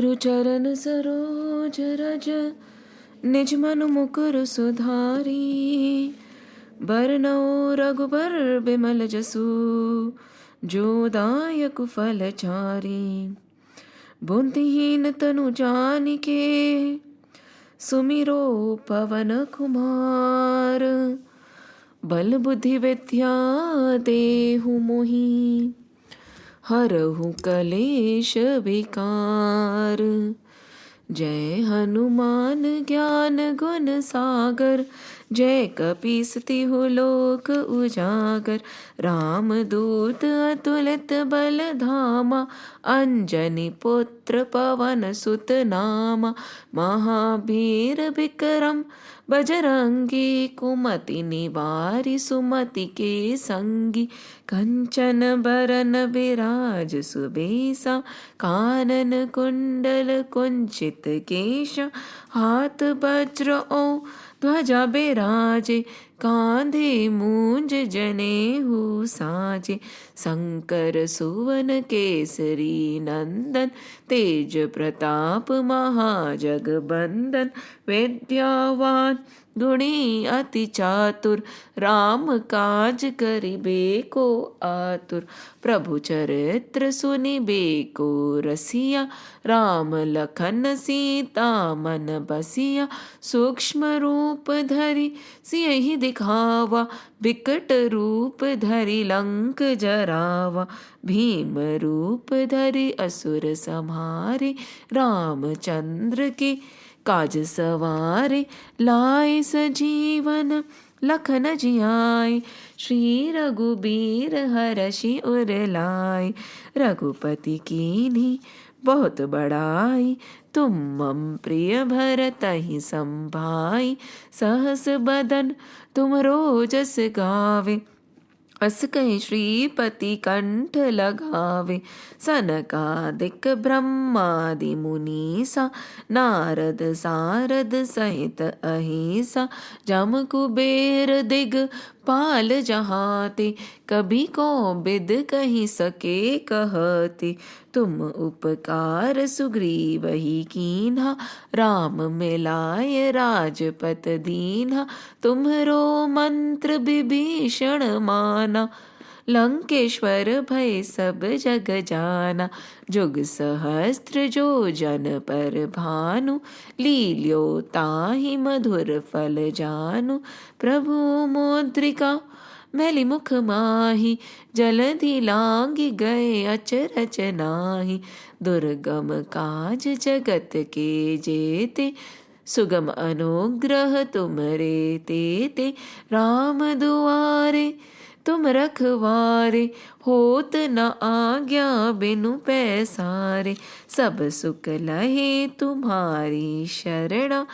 रुचरण सरोज रज निज मनु मुकुर सुधारी। बरनौ रघुबर बिमल जसु जो दायक फल चारी। बुद्धिहीन तनु जानिके सुमिरो पवन कुमार। बल बुद्धि विद्या देहु मोहि हरहु कलेश विकार। जय हनुमान ज्ञान गुण सागर जय कपीस तिहु लोक उजागर। राम दूत अतुलित बल धामा अंजनी पुत्र पवन सुत नामा। महावीर विक्रम बजरंगी कुमति निवारि सुमति के संगी। कंचन बरन विराज सुबेसा कानन कुंडल कुंचित केशा। हाथ वज्र ओ ध्वजा बिराजे कांधे मूंज जनेऊ साजे। शंकर सुवन केसरी नंदन तेज प्रताप महाजगबंदन। विद्यावान गुणी अति चातुर राम काज करिबे को आतुर। प्रभु चरित्र सुनिबे को रसिया राम लखन सीता मन बसिया। सूक्ष्म रूप धरि सियहि दिखावा विकट रूप धरि लंक जरावा। भीम रूप धरि असुर संहारे रामचंद्र के काज सवारे। लाए सजीवन लखन जियाए श्री रघुबीर हरषि उर लाए। रघुपति कीन्ही बहुत बड़ाई तुम मम प्रिय भरतहि संभाई। सहस बदन तुम रोजस गावे अस कहि श्रीपति कंठ लगावे। सनकादिक ब्रह्मादि मुनीसा नारद सारद सहित अहिसा। जम कुबेर दिग पाल जहाते कभी को बिद कहि सके कहते। तुम उपकार सुग्रीव ही कीन्हा राम मिलाय राजपत दीन्हा। तुम्हरो मंत्र विभीषण माना लंकेश्वर भय सब जग जाना। जुग सहस्त्र जो जन पर भानु लील्यो ताहि मधुर फल जानु। प्रभु मुद्रिका मैली मुख माही जलधि लांघि गए अचरज नाही। दुर्गम काज जगत के जेते सुगम अनुग्रह तुमरे तेते। राम दुआरे तुम रखवारे होत न आज्ञा बिनु पैसारे। सब सुख लहे तुम्हारी शरणा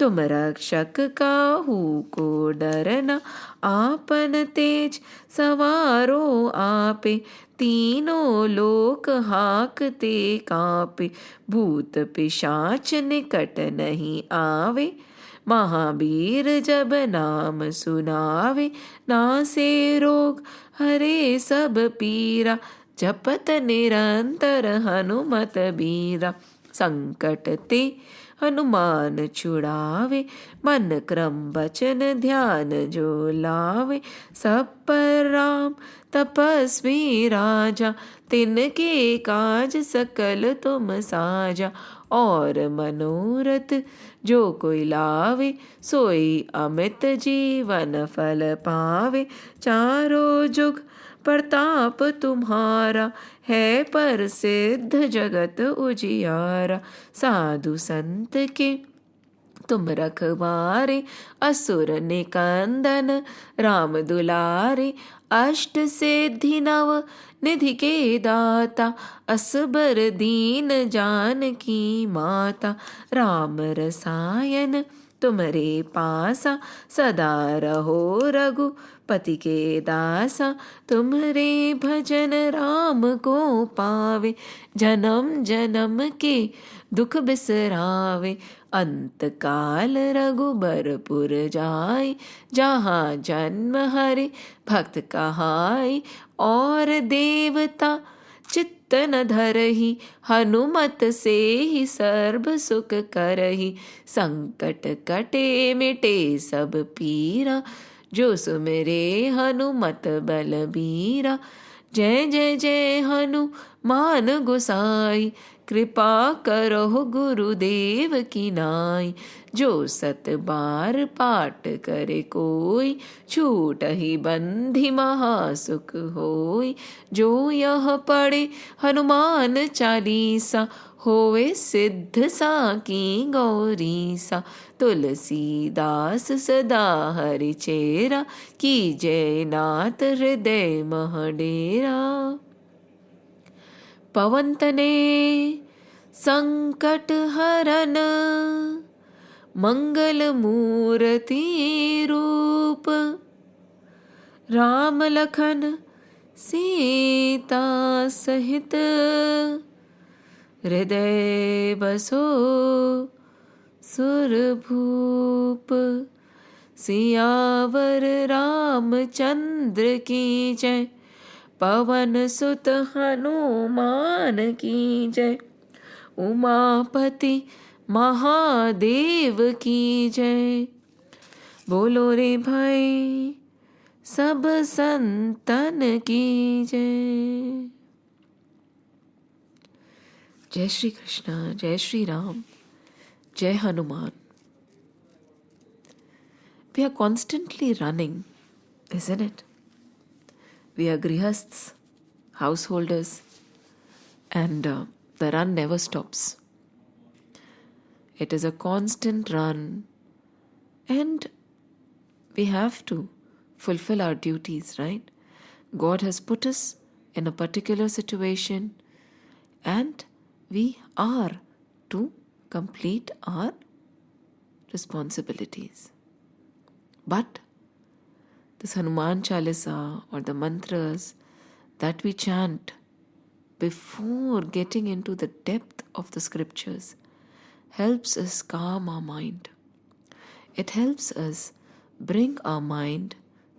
तुम रक्षक काहू को डरना। आपन तेज सवारो आपे तीनों लोक हाकते कापे। भूत पिशाच निकट नहीं आवे महावीर जब नाम सुनावे। नासे रोग हरे सब पीरा जपत निरंतर हनुमत बीरा। संकट ते हनुमान छुड़ावे मन क्रम बचन ध्यान जो लावे। सब पर राम तपस्वी राजा तिनके काज सकल तुम साजा। और मनोरथ जो कोई लावे सोई अमित जीवन फल पावे। चारों जुग प्रताप तुम्हारा है प्रसिद्ध जगत उजियारा। साधु संत के तुम रखवारे असुर निकंदन राम दुलारे। अष्ट सिद्धि नव निधि के दाता असबर दीन जानकी माता। राम रसायन तुमरे पासा सदा रहो रघुपति के दासा। तुम्हरे भजन राम को पावे जन्म जन्म के दुख बिसरावे। अंत काल रघुबरपुर जाय जहाँ जन्म हरि भक्त कहाय। और देवता चित्त चित्त न धरहि, हनुमत से ही सर्व सुख करहि। संकट कटे मिटे सब पीरा, जो सुमिरे हनुमत बलबीरा। जय जय जय हनुमान गोसाई, कृपा करो गुरुदेव की नाई। जो 7 बार पाठ करे कोई, छूटहि बंधि महासुख होई। जो यह पढ़े हनुमान चालीसा, होवे सिद्ध साकी गौरीसा। तुलसीदास सदा हरि चेरा, कीजय नाथ हृदय मह डेरा। पवन तने संकट हरन, मंगल मूर्ति रूप। राम लखन सीता सहित, हृदय बसो सुरभूप। सियावर रामचंद्र की जय, पवन सुत हनुमान की जय। उमापति महादेव की जय। बोलो रे भाई सब संतन की जय। जय श्री कृष्ण, जय श्री राम, जय Hanuman. We are constantly running, isn't it? We are grihasts, householders, and the run never stops. It is a constant run, and we have to fulfill our duties, right? God has put us in a particular situation, and we are to complete our responsibilities. But this Hanuman Chalisa or the mantras that we chant before getting into the depth of the scriptures helps us calm our mind. It helps us bring our mind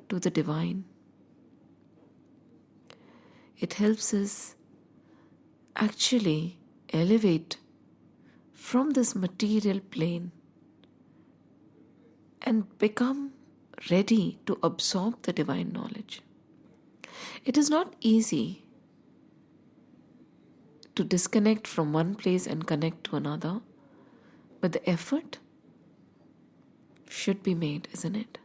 to the divine. It helps us actually elevate from this material plane and become ready to absorb the divine knowledge. It is not easy to disconnect from one place and connect to another, but the effort should be made, isn't it?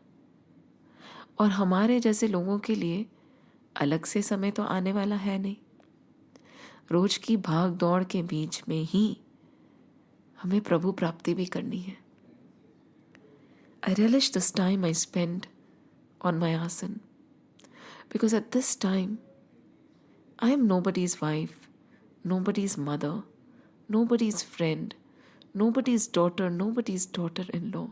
और हमारे जैसे लोगों के लिए अलग से समय तो आने वाला है नहीं। रोज की भाग दौड़ के बीच में ही हमें प्रभु प्राप्ति भी करनी है। I relish this time I spend on my asan, because at this time I am nobody's wife, nobody's mother, nobody's friend, nobody's daughter, nobody's daughter-in-law.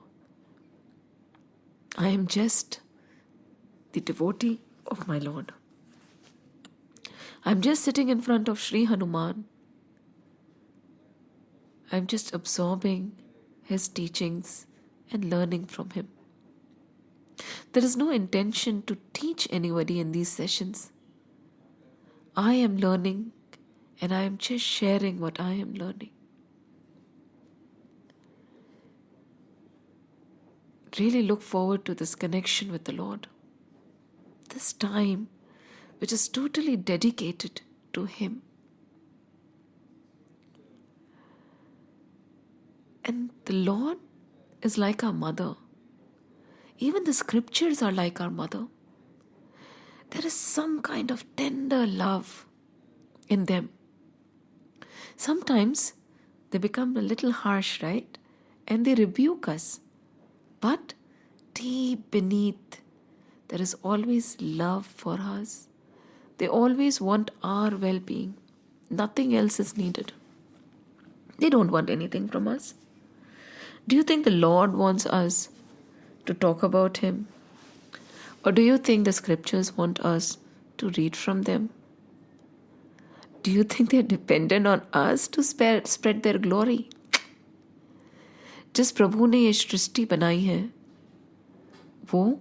I am just the devotee of my Lord. I'm just sitting in front of Sri Hanuman. I'm just absorbing his teachings and learning from him. There is no intention to teach anybody in these sessions. I am learning, and I am just sharing what I am learning. Really look forward to this connection with the Lord. This time which is totally dedicated to Him. And the Lord is like our mother. Even the scriptures are like our mother. There is some kind of tender love in them. Sometimes they become a little harsh, right? And they rebuke us. But deep beneath, there is always love for us. They always want our well-being. Nothing else is needed. They don't want anything from us. Do you think the Lord wants us to talk about Him? Or do you think the scriptures want us to read from them? Do you think they're dependent on us to spread their glory? जिस प्रभु ने ये सृष्टि बनाई है, वो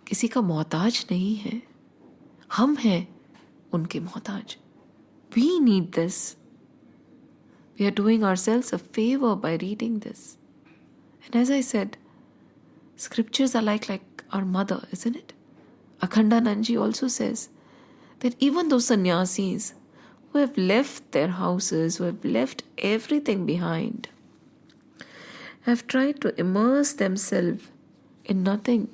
किसी का मोहताज नहीं है। हम हैं उनके मोहताज। we need this. We are doing ourselves a favor by reading this. And as I said, scriptures are like our mother, isn't it? Akhandanandji also says that even those sannyasis who have left their houses, who have left everything behind, have tried to immerse themselves in nothing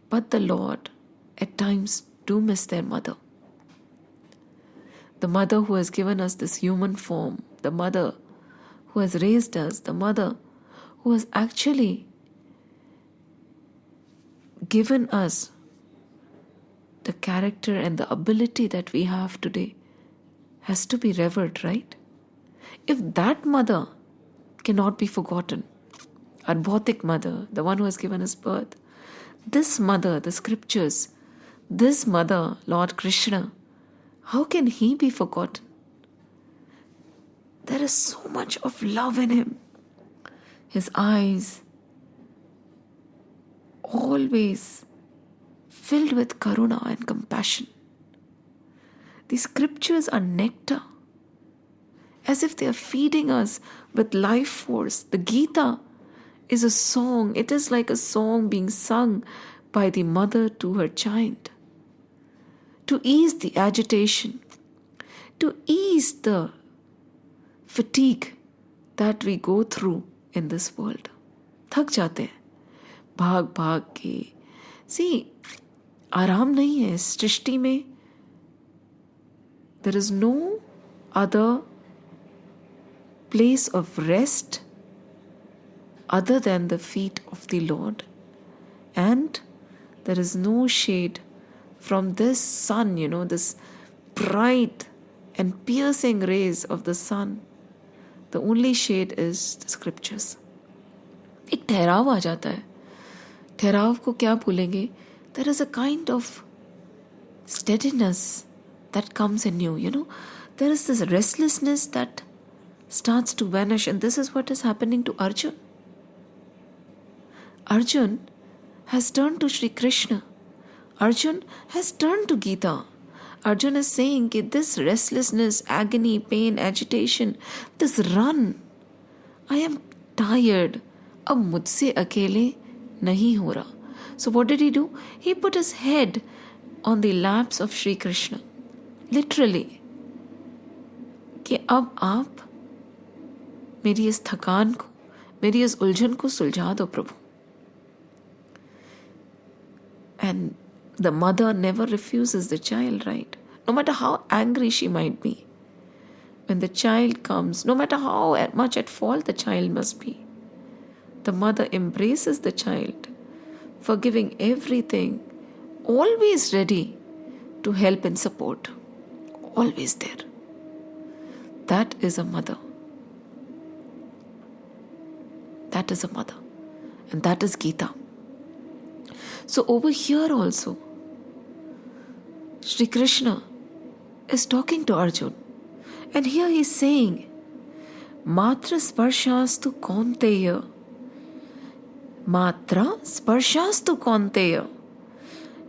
but the Lord, at times do miss their mother. The mother who has given us this human form, the mother who has raised us, the mother who has actually given us the character and the ability that we have today, has to be revered, right? If that mother cannot be forgotten, our Bhautik mother, the one who has given us birth, this mother, the scriptures, this mother, Lord Krishna, how can he be forgotten? There is so much of love in him. His eyes, always filled with karuna and compassion. These scriptures are nectar, as if they are feeding us with life force. The Geeta is a song. It is like a song being sung by the mother to her child, to ease the agitation, to ease the fatigue that we go through in this world. थक जाते हैं भाग भाग के. See, आराम नहीं है इस सृष्टि में. There is no other place of rest other than the feet of the Lord. And there is no shade from this sun, this bright and piercing rays of the sun. The only shade is the scriptures. एक ठहराव आ जाता है. ठहराव को क्या भूलेंगे? There is a kind of steadiness that comes in you. There is this restlessness that starts to vanish, and this is what is happening to Arjun. Arjun has turned to Sri Krishna. Arjun has turned to Geeta. Arjun is saying that this restlessness, agony, pain, agitation, this run, I am tired. अब मुझसे अकेले नहीं हो रहा. So what did he do? He put his head on the laps of Sri Krishna. Literally. कि अब आप मेरी इस थकान को, मेरी इस उलझन को सुलझा दो प्रभु. And the mother never refuses the child, right? No matter how angry she might be. When the child comes, no matter how much at fault the child must be, the mother embraces the child, forgiving everything, always ready to help and support. Always there. That is a mother. That is a mother. And that is Geeta. So over here also, Sri Krishna is talking to Arjun. And here he is saying, Matra sparshastu kaunteya. Matra sparshastu kaunteya.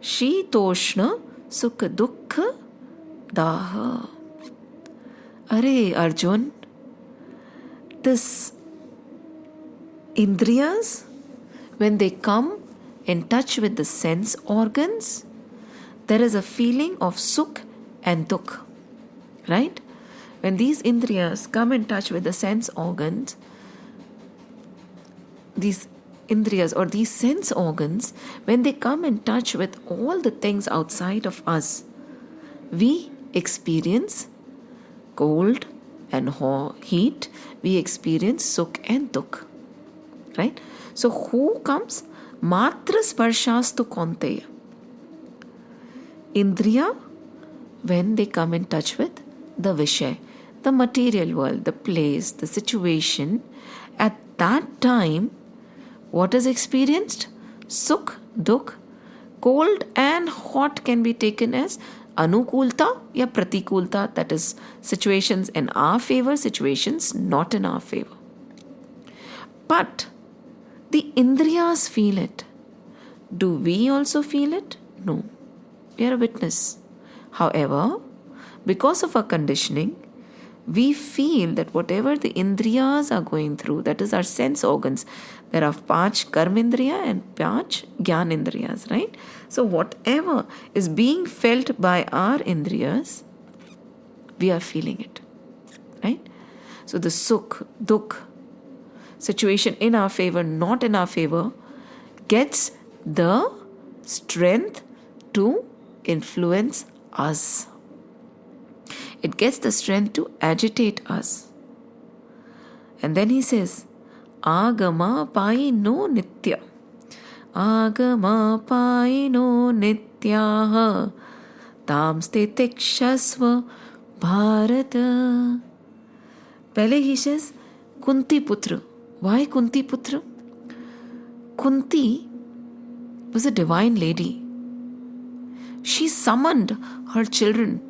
Shitoshna sukha dukkha daha. Arey Arjun, this indriyas, when they come in touch with the sense organs, there is a feeling of sukh and dukh, right? When these indriyas come in touch with the sense organs, these indriyas or these sense organs, when they come in touch with all the things outside of us, we experience cold and heat, we experience sukh and dukh, right? So who comes? Matra sparshastu kaunteya. Indriya, when they come in touch with the Vishay, the material world, the place, the situation, at that time, what is experienced? Sukh, dukh, cold and hot can be taken as anukulta ya pratikulta, that is situations in our favor, situations not in our favor. But the indriyas feel it. Do we also feel it? No. We are a witness. However, because of our conditioning, we feel that whatever the indriyas are going through, that is our sense organs, there are 5 karmendriya and 5 gyanendriyas, right? So whatever is being felt by our indriyas, we are feeling it, right? So the sukh, dukh, situation in our favor, not in our favor, gets the strength to influence us. It gets the strength to agitate us. And then he says, Agama paino nitya. Agama paino nityaha. Tamste tikshasva bharata. Pehle he says, Kunti putra. Why Kunti putra? Kunti was a divine lady. She summoned her children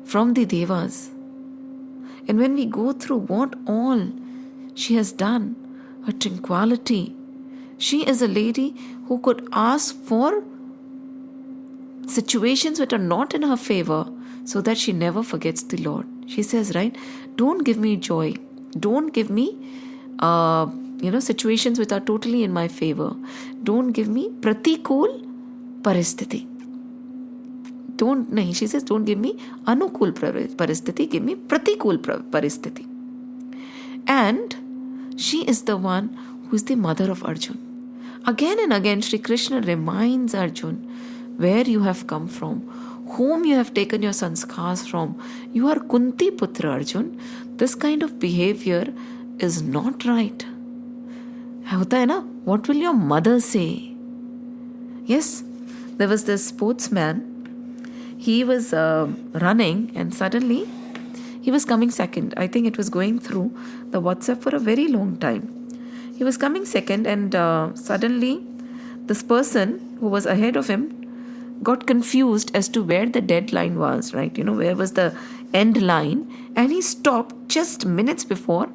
from the devas. And when we go through what all she has done, her tranquility, she is a lady who could ask for situations which are not in her favor so that she never forgets the Lord. She says, right, don't give me joy. Don't give me situations which are totally in my favor. Don't give me pratikul paristiti. She says, don't give me anukul paristiti, give me pratikul paristiti. And she is the one who is the mother of Arjun. Again and again, Sri Krishna reminds Arjun where you have come from, whom you have taken your sanskars from. You are Kunti Putra, Arjun. This kind of behavior is not right. Hota hai na? What will your mother say? Yes, there was this sportsman. He was running and suddenly he was coming second. I think it was going through the WhatsApp for a very long time. He was coming second and suddenly this person who was ahead of him got confused as to where the deadline was, right? Where was the end line? And he stopped just minutes before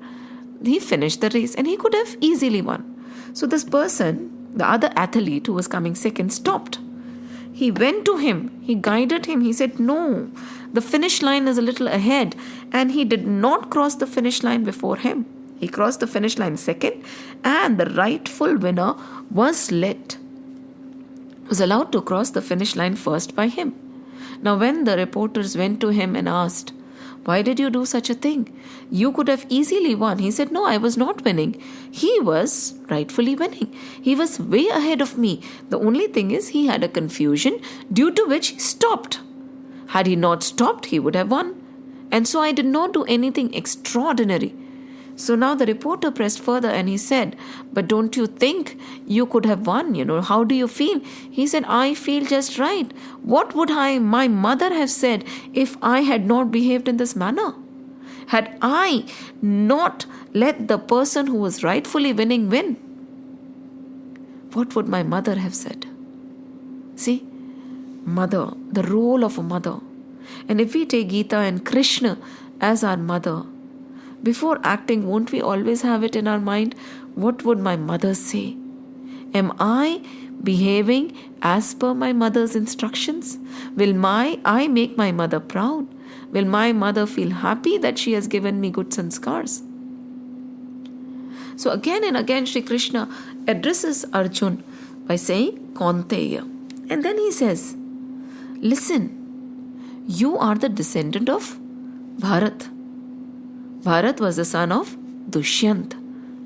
he finished the race and he could have easily won. So this person, the other athlete who was coming second, stopped. He went to him, he guided him, he said, no, the finish line is a little ahead. And he did not cross the finish line before him. He crossed the finish line second and the rightful winner was allowed to cross the finish line first by him. Now when the reporters went to him and asked, why did you do such a thing? You could have easily won. He said, no, I was not winning. He was rightfully winning. He was way ahead of me. The only thing is he had a confusion due to which he stopped. Had he not stopped, he would have won. And so I did not do anything extraordinary. So now the reporter pressed further and he said, but don't you think you could have won? How do you feel? He said, I feel just right. What would my mother have said if I had not behaved in this manner? Had I not let the person who was rightfully winning win? What would my mother have said? See, mother, the role of a mother. And if we take Geeta and Krishna as our mother, before acting, won't we always have it in our mind? What would my mother say? Am I behaving as per my mother's instructions? Will I make my mother proud? Will my mother feel happy that she has given me good sanskars? So again and again, Sri Krishna addresses Arjun by saying, Kaunteya. And then he says, listen, you are the descendant of Bharat. Bharat was the son of Dushyant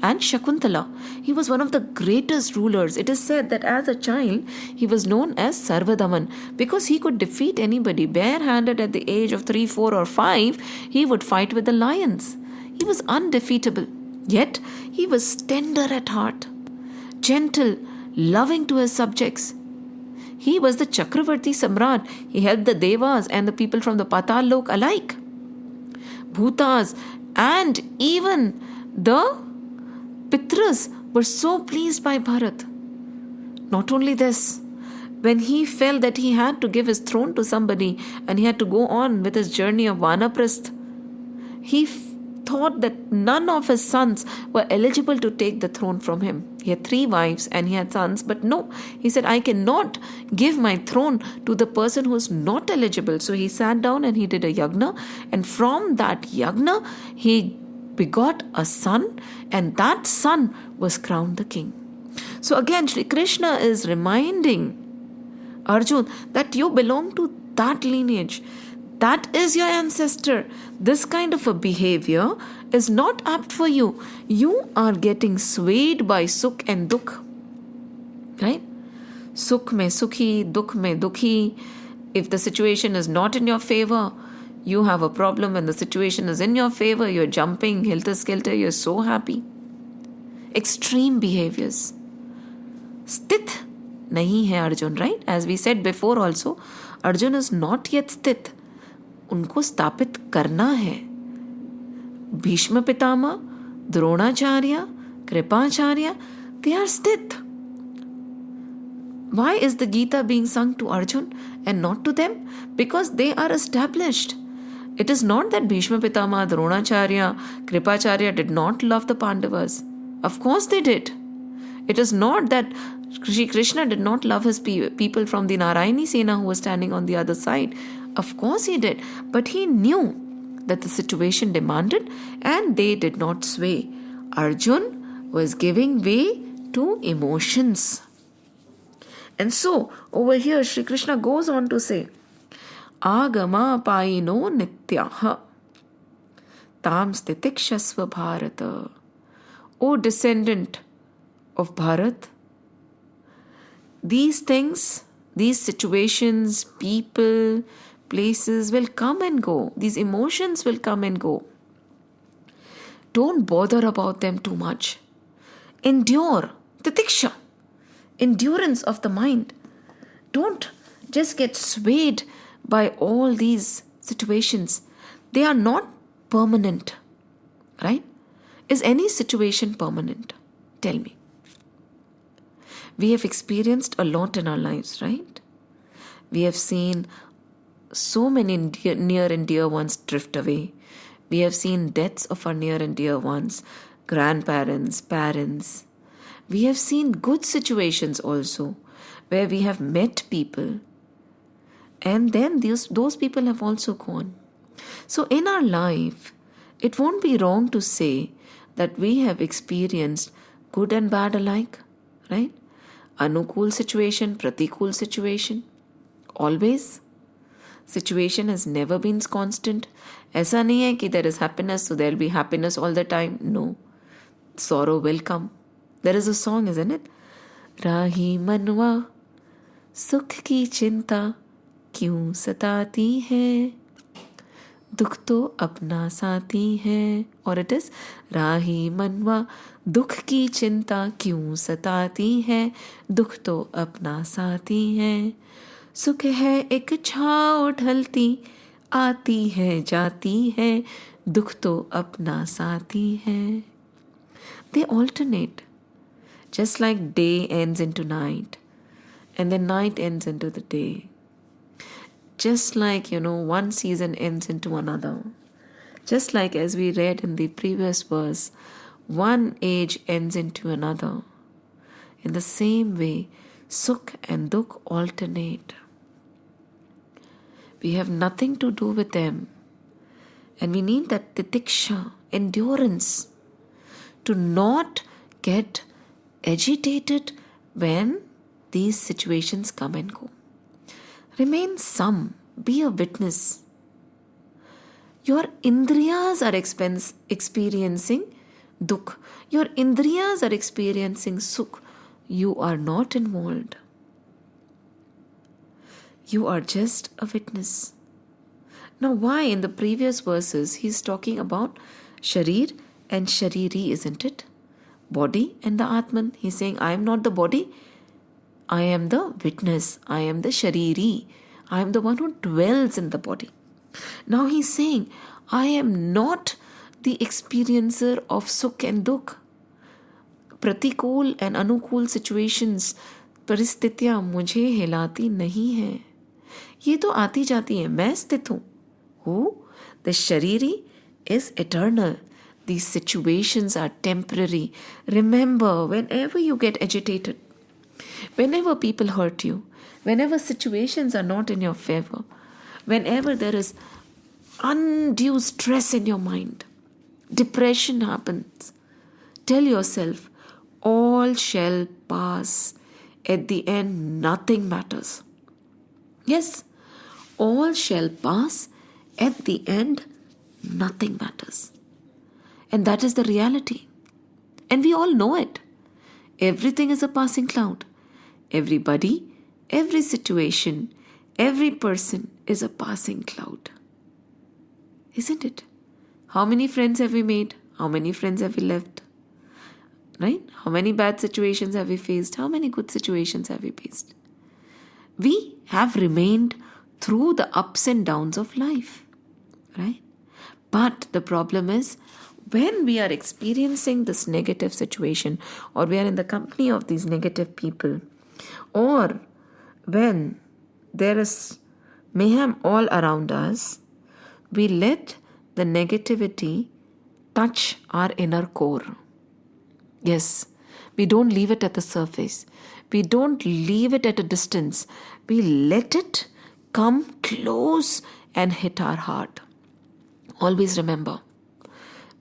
and Shakuntala. He was one of the greatest rulers. It is said that as a child, he was known as Sarvadaman because he could defeat anybody barehanded at the age of 3, 4 or 5. He would fight with the lions. He was undefeatable. Yet, he was tender at heart, gentle, loving to his subjects. He was the Chakravarti Samrat. He helped the Devas and the people from the Patal Lok alike. Bhutas and even the Pitras were so pleased by Bharat. Not only this, when he felt that he had to give his throne to somebody and he had to go on with his journey of Vanaprastha, he thought that none of his sons were eligible to take the throne from him. He had 3 wives and he had sons, but no, he said, I cannot give my throne to the person who is not eligible. So he sat down and he did a yagna, and from that yagna, he begot a son, and that son was crowned the king. So again, Shri Krishna is reminding Arjun that you belong to that lineage. That is your ancestor. This kind of a behavior is not apt for you. You are getting swayed by sukh and dukh. Right? Sukh mein sukhi, dukh mein dukhi. If the situation is not in your favor, you have a problem. When the situation is in your favor, you're jumping, hilter-skelter, you're so happy. Extreme behaviors. Sthit nahi hai Arjun, right? As we said before also, Arjun is not yet sthit. उनको स्थापित करना है. Bhishma Pitamah, Dronacharya, Kripacharya, they are sthit. Why is the Gita being sung to Arjun and not to them? Because they are established. It is not that Bhishma Pitama, Dronacharya, Kripacharya did not love the Pandavas. Of course they did. It is not that Shri Krishna did not love his people from the Narayani Sena who was standing on the other side. Of course he did. But he knew that the situation demanded and they did not sway. Arjun was giving way to emotions. And so, over here, Shri Krishna goes on to say, Agama paino nityaha tam stitikshasva bharata. O descendant of Bharat, these things, these situations, people, places will come and go. These emotions will come and go. Don't bother about them too much. Endure. Titiksha. Endurance of the mind. Don't just get swayed by all these situations. They are not permanent. Right? Is any situation permanent? Tell me. We have experienced a lot in our lives, right? We have seen so many near and dear ones drift away. We have seen deaths of our near and dear ones, grandparents, parents. We have seen good situations also, where we have met people, and then those people have also gone. So in our life, it won't be wrong to say that we have experienced good and bad alike, right? Anukul situation, pratikul situation. Always. Situation has never been constant. ऐसा नहीं है कि there is happiness, so there will be happiness all the time. No. Sorrow will come. There is a song, isn't it? राही मनवा सुख की चिंता क्यों सताती है, दुख तो अपना साथी है. और it is राही मनवा दुख की चिंता क्यों सताती है, दुख तो अपना साथी है. सुख है एक छाँव ढलती आती है जाती है, दुख तो अपना साथी है. They alternate. Just like day ends into night and then night ends into the day. Just like, one season ends into another. Just like as we read in the previous verse, one age ends into another. In the same way, sukh and dukh alternate. We have nothing to do with them. And we need that titiksha, endurance, to not get agitated when these situations come and go. Remain sum, be a witness. Your indriyas are experiencing dukh. Your indriyas are experiencing sukh. You are not involved. You are just a witness. Now why in the previous verses he's talking about sharir and shariri, isn't it? Body and the Atman. He's saying, I am not the body. I am the witness. I am the shariri. I am the one who dwells in the body. Now he's saying, I am not the experiencer of sukh and dukh. Pratikul and anukul situations, परिस्थितियां मुझे हिलाती नहीं है. ये तो आती जाती है. मैं स्थित हूँ. Who? The shariri is eternal. These situations are temporary. Remember, whenever you get agitated, whenever people hurt you, whenever situations are not in your favor, whenever there is undue stress in your mind, depression happens, tell yourself, all shall pass. At the end, nothing matters. Yes, all shall pass. At the end, nothing matters. And that is the reality. And we all know it. Everything is a passing cloud. Everybody, every situation, every person is a passing cloud. Isn't it? How many friends have we made? How many friends have we left? Right? How many bad situations have we faced? How many good situations have we faced? We have remained through the ups and downs of life. Right? But the problem is, when we are experiencing this negative situation, or we are in the company of these negative people, or when there is mayhem all around us, we let the negativity touch our inner core. Yes, we don't leave it at the surface. We don't leave it at a distance. We let it come close and hit our heart. Always remember,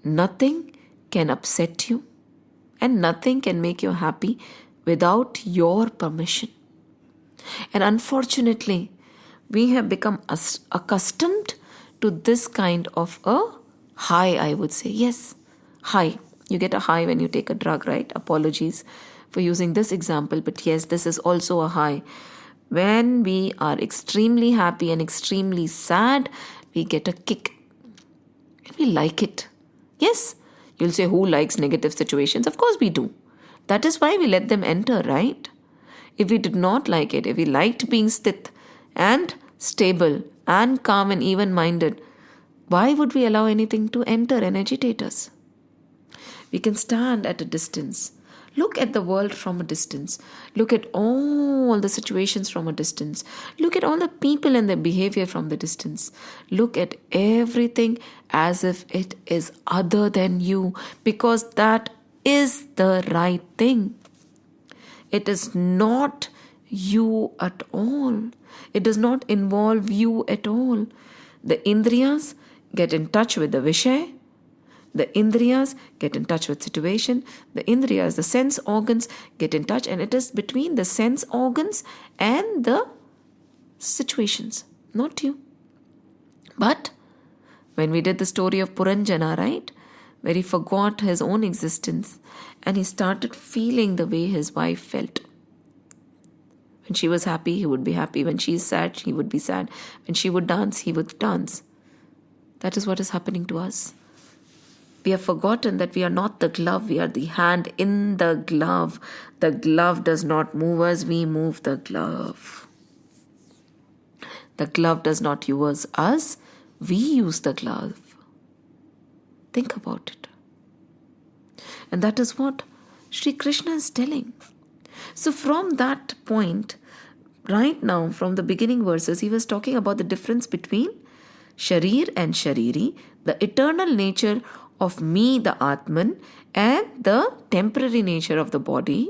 nothing can upset you and nothing can make you happy without your permission. And unfortunately, we have become accustomed to this kind of a high, I would say. Yes, high. You get a high when you take a drug, right? Apologies for using this example, but yes, this is also a high. When we are extremely happy and extremely sad, we get a kick. And we like it. Yes, you'll say, who likes negative situations? Of course we do. That is why we let them enter, right? If we did not like it, if we liked being sthit and stable and calm and even-minded, why would we allow anything to enter and agitate us? We can stand at a distance. Look at the world from a distance. Look at all the situations from a distance. Look at all the people and their behavior from the distance. Look at everything as if it is other than you, because that is the right thing. It is not you at all. It does not involve you at all. The Indriyas get in touch with the Vishay. The Indriyas get in touch with situation. The Indriyas, the sense organs, get in touch, and it is between the sense organs and the situations, not you. But when we did the story of Puranjana, right, where he forgot his own existence and he started feeling the way his wife felt. When she was happy, he would be happy. When she is sad, he would be sad. When she would dance, he would dance. That is what is happening to us. We have forgotten that we are not the glove, we are the hand in the glove. The glove does not move us, we move the glove. The glove does not use us, we use the glove. Think about it. And that is what Sri Krishna is telling. So from that point, right now, from the beginning verses, he was talking about the difference between Sharir and Shariri, the eternal nature of me, the Atman, and the temporary nature of the body.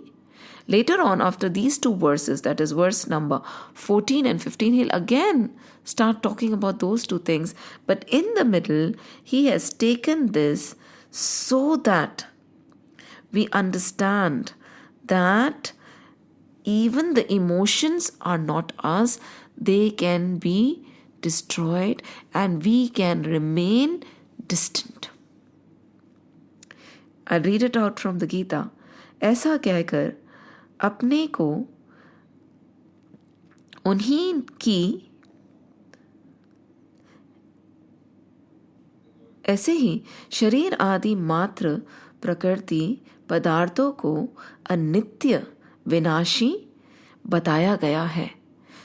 Later on, after these two verses, that is verse number 14 and 15, he'll again start talking about those two things. But in the middle, he has taken this so that we understand that even the emotions are not us. They can be destroyed and we can remain distant. I'll read it out from the Geeta. ऐसा कहकर अपने को उन्हीं की ऐसे ही शरीर आदि मात्र प्रकृति पदार्थों को अनित्य विनाशी बताया गया है.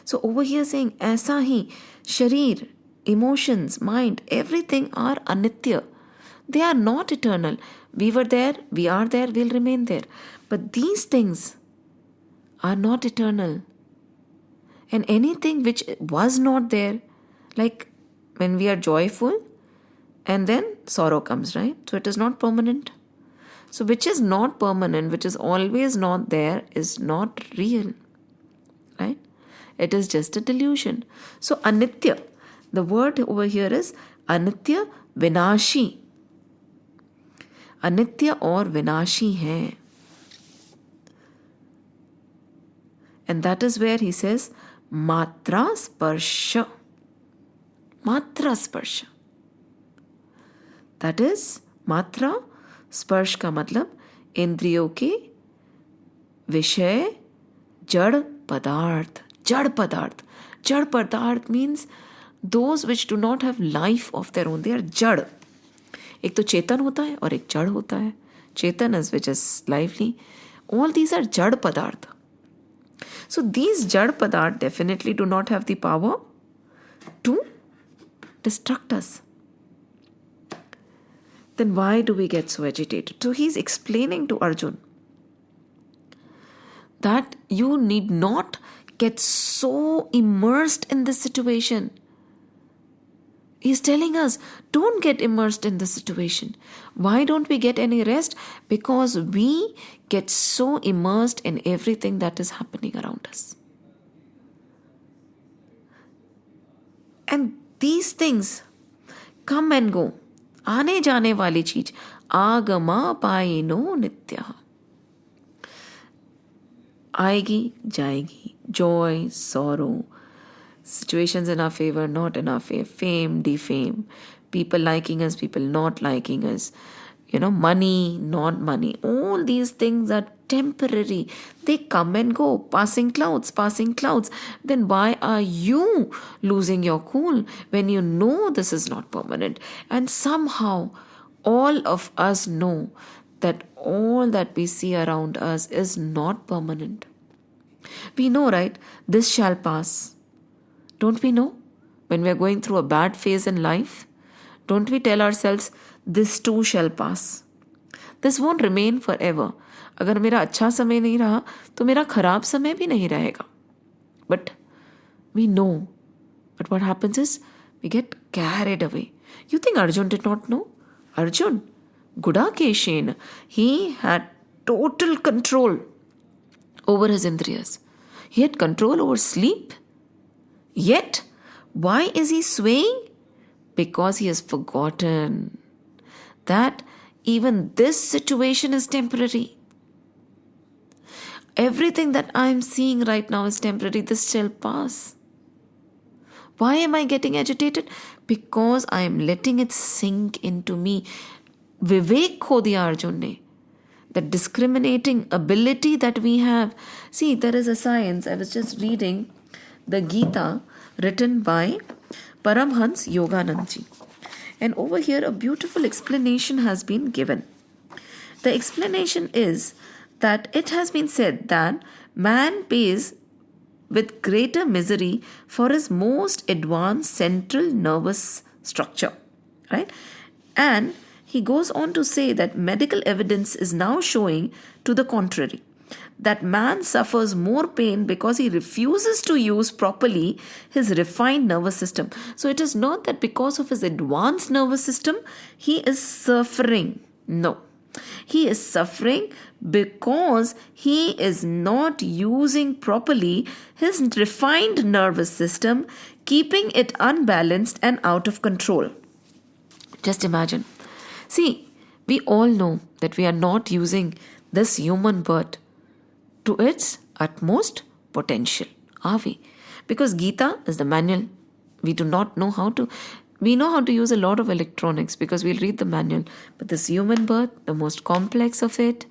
So over here saying ऐसा ही शरीर, emotions, mind, everything are anitya. They are not eternal. We were there, we are there, we'll remain there. But these things are not eternal. And anything which was not there, like when we are joyful And then sorrow comes, right? So it is not permanent. So which is not permanent, which is always not there, is not real, right? It is just a delusion. So anitya, the word over here is anitya vinashi. Anitya और विनाशी है. And that is where he says matra sparsha. Matra sparsha. That is matra स्पर्श का मतलब इंद्रियों के विषय जड़ पदार्थ. जड़ पदार्थ. जड़ पदार्थ means those which do not have life of their own. They are जड़. एक तो चेतन होता है और एक जड़ होता है. चेतन is which is lively. All these are जड़ पदार्थ. So these जड़ पदार्थ definitely do not have the power to destruct us. Then why do we get so agitated? So he's explaining to Arjun that you need not get so immersed in this situation. He's telling us, don't get immersed in this situation. Why don't we get any rest? Because we get so immersed in everything that is happening around us. And these things come and go. आने जाने वाली चीज आगमा पाइनो नित्य. आएगी जाएगी. Joy, sorrow, situations in our favor, not in our favor, fame, defame, people liking us, people not liking us, money, not money. All these things are temporary. They come and go, passing clouds. Then why are you losing your cool when you know this is not permanent? And somehow all of us know that all that we see around us is not permanent. We know, right? This shall pass. Don't we know? When we are going through a bad phase in life, don't we tell ourselves, this too shall pass. This won't remain forever. अगर मेरा अच्छा समय नहीं रहा तो मेरा खराब समय भी नहीं रहेगा. But we know. But what happens is we get carried away. You think Arjun did not know? Arjun, Gudakeshen, he had total control over his indriyas. He had control over sleep. Yet, why is he swaying? Because he has forgotten that even this situation is temporary. Everything that I am seeing right now is temporary. This shall pass. Why am I getting agitated? Because I am letting it sink into me. Vivek kho diya Arjun ne. The discriminating ability that we have. See, there is a science. I was just reading the Geeta written by Paramhans Yoganandji. And over here a beautiful explanation has been given. The explanation is that it has been said that man pays with greater misery for his most advanced central nervous structure, right? And he goes on to say that medical evidence is now showing to the contrary, that man suffers more pain because he refuses to use properly his refined nervous system. So it is not that because of his advanced nervous system, he is suffering. No. He is suffering because he is not using properly his refined nervous system, keeping it unbalanced and out of control. Just imagine. See, we all know that we are not using this human birth to its utmost potential, are we? Because Geeta is the manual. We do not know how to. We know how to use a lot of electronics because we'll read the manual. But this human birth, the most complex of it,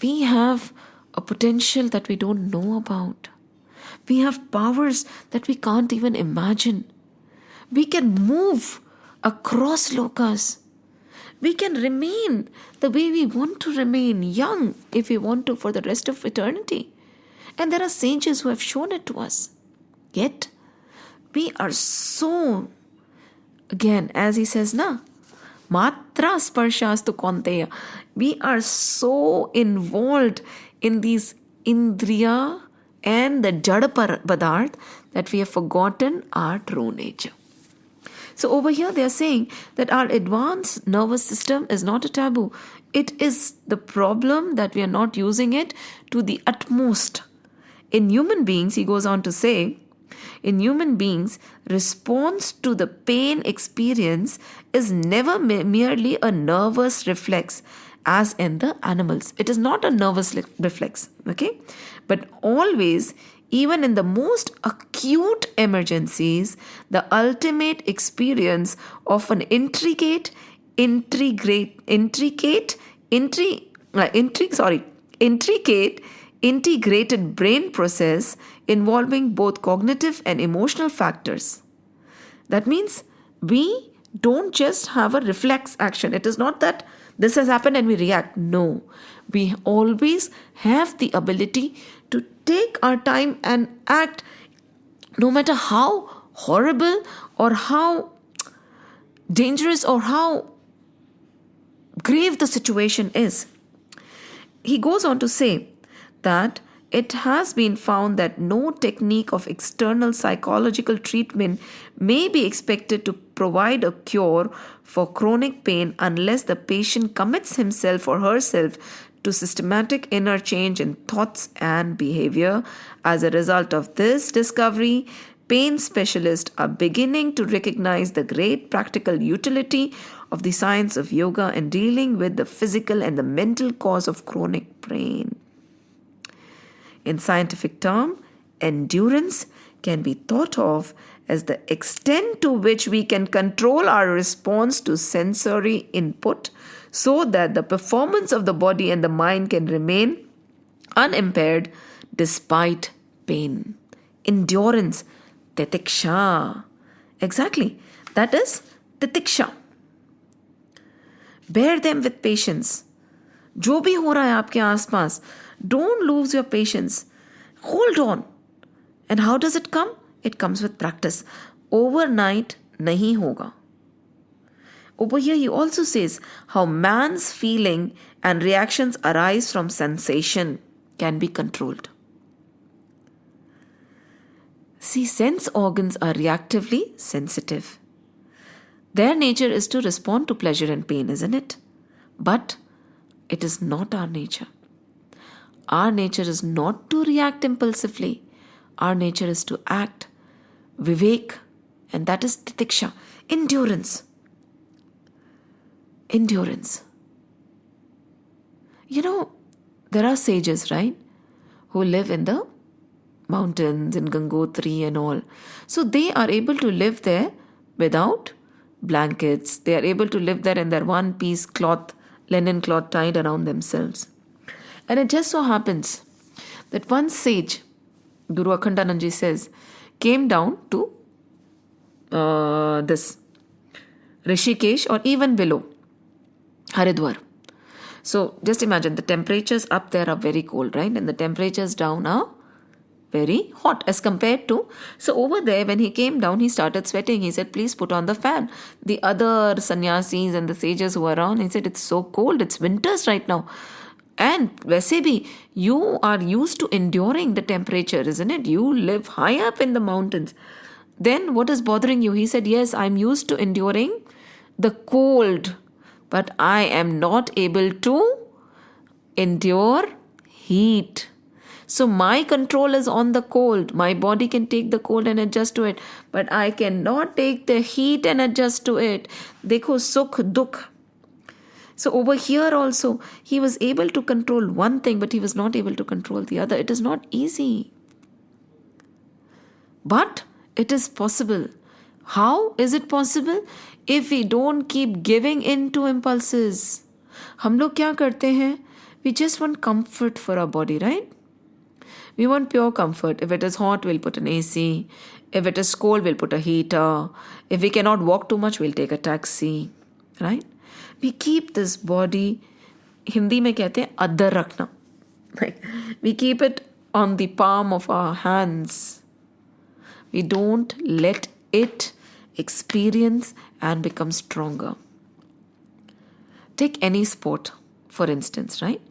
we have a potential that we don't know about. We have powers that we can't even imagine. We can move across lokas. We can remain the way we want to remain, young if we want to for the rest of eternity. And there are sages who have shown it to us. Yet, we are so, again, as he says, matra sparshastu konteya. We are so involved in these indriya and the jada padarth that we have forgotten our true nature. So over here they are saying that our advanced nervous system is not a taboo. It is the problem that we are not using it to the utmost. In human beings, he goes on to say, in human beings, response to the pain experience is never merely a nervous reflex as in the animals. It is not a nervous reflex, okay? But always, even in the most acute emergencies, the ultimate experience of an intricate, integrated brain process involving both cognitive and emotional factors. That means we don't just have a reflex action. It is not that this has happened and we react. No, we always have the ability to take our time and act, no matter how horrible or how dangerous or how grave the situation is. He goes on to say that it has been found that no technique of external psychological treatment may be expected to provide a cure for chronic pain unless the patient commits himself or herself to systematic inner change in thoughts and behavior. As a result of this discovery, pain specialists are beginning to recognize the great practical utility of the science of yoga in dealing with the physical and the mental cause of chronic pain. In scientific term, endurance can be thought of as the extent to which we can control our response to sensory input so that the performance of the body and the mind can remain unimpaired despite pain. Endurance, titiksha. Exactly, that is titiksha. Bear them with patience. जो भी हो रहा है आपके आसपास, don't lose your patience. Hold on. And how does it come? It comes with practice. Overnight nahi hoga. Over here he also says how man's feeling and reactions arise from sensation can be controlled. See, sense organs are reactively sensitive. Their nature is to respond to pleasure and pain, isn't it? But it is not our nature. Our nature is not to react impulsively. Our nature is to act. Vivek, and that is titiksha, endurance. Endurance. You know, there are sages, right, who live in the mountains, in Gangotri and all. So they are able to live there without blankets. They are able to live there in their one-piece cloth, linen cloth tied around themselves. And it just so happens that one sage, Guru Akhandanandji says, came down to this Rishikesh or even below Haridwar. So just imagine the temperatures up there are very cold, right? And the temperatures down are very hot as compared to. So over there, when he came down, he started sweating. He said, please put on the fan. The other sannyasis and the sages who were around, he said, it's so cold. It's winters right now. And वैसे भी, you are used to enduring the temperature, isn't it? You live high up in the mountains. Then what is bothering you? He said, yes, I'm used to enduring the cold, but I am not able to endure heat. So my control is on the cold. My body can take the cold and adjust to it, but I cannot take the heat and adjust to it. Dekho sukh dukh. So over here also, he was able to control one thing, but he was not able to control the other. It is not easy. But it is possible. How is it possible? If we don't keep giving in to impulses. हम लोग क्या करते हैं? We just want comfort for our body, right? We want pure comfort. If it is hot, we'll put an AC. If it is cold, we'll put a heater. If we cannot walk too much, we'll take a taxi, right? We keep this body, Hindi में कहते हैं other रखना. Like, we keep it on the palm of our hands. We don't let it experience and become stronger. Take any sport, for instance, right?